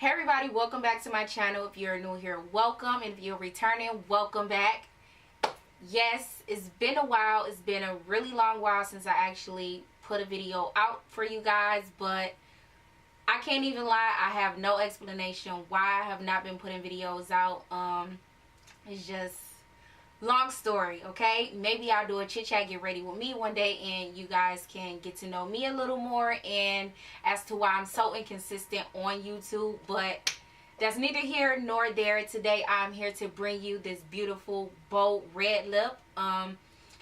Hey everybody, welcome back to my channel. If you're new here, welcome, and if you're returning, welcome back. Yes, it's been a while. It's been a really long while since I actually put a video out for you guys, but I can't even lie, I have no explanation why I have not been putting videos out. It's just long story, okay? Maybe I'll do a chit chat get ready with me one day and you guys can get to know me a little more and as to why I'm so inconsistent on YouTube, but that's neither here nor there. Today I'm here to bring you this beautiful bold red lip.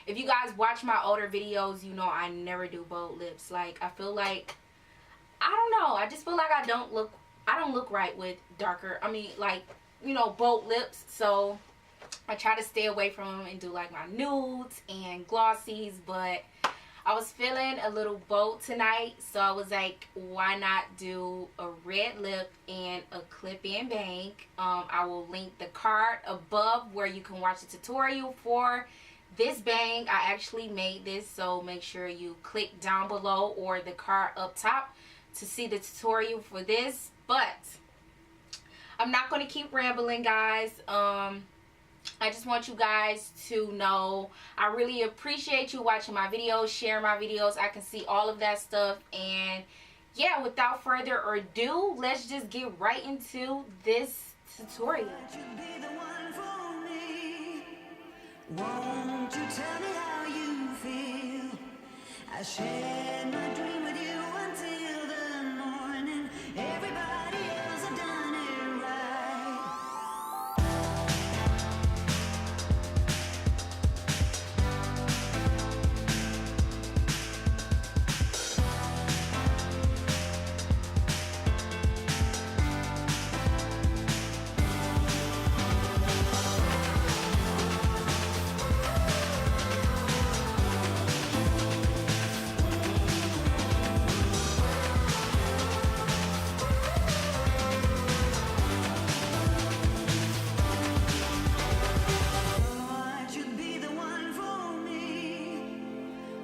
If you guys watch my older videos, you know I never do bold lips. Like, I feel like, I don't know, I just feel like I don't look right with darker, like, you know, bold lips. So I try to stay away from them and do like my nudes and glossies, but I was feeling a little bold tonight, so I was like, why not do a red lip and a clip-in bang. I will link the card above where you can watch the tutorial for this bang. I actually made this, so make sure you click down below or the card up top to see the tutorial for this. But I'm not going to keep rambling, guys. I just want you guys to know I really appreciate you watching my videos, sharing my videos. I can see all of that stuff. And yeah, without further ado, let's just get right into this tutorial. Won't you tell me how you feel? I shared my dream with you until the morning. Everybody else have done it right.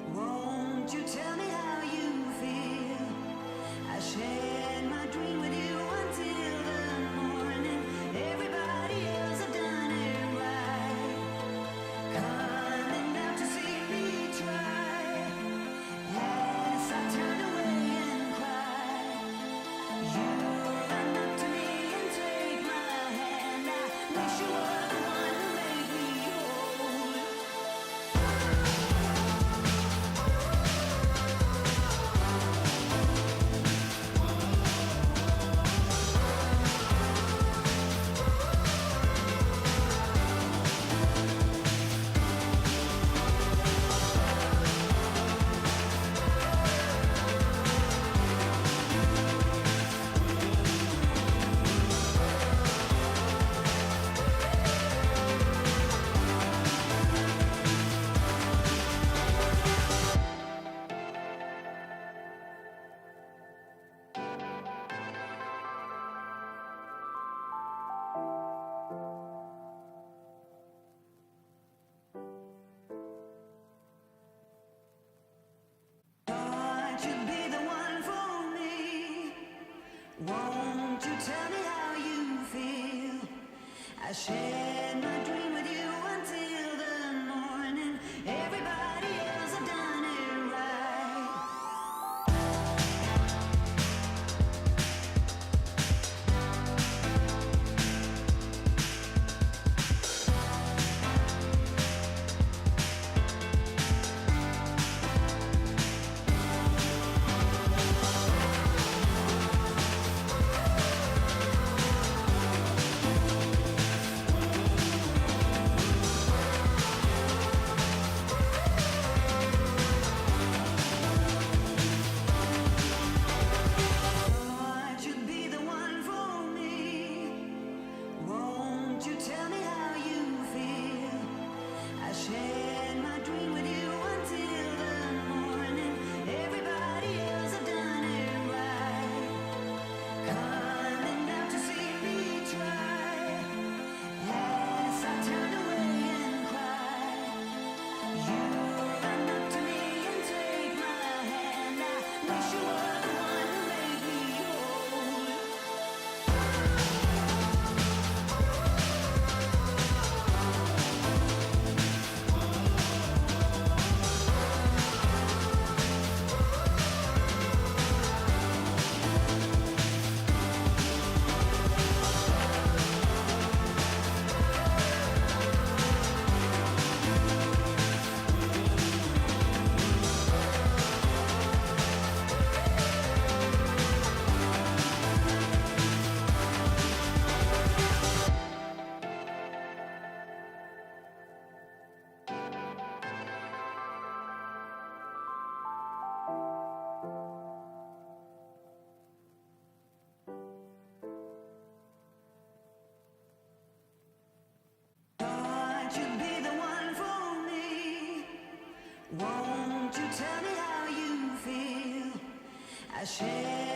Won't you tell me how you feel? I shared my dream with you until the morning. Everybody else have done it right. I share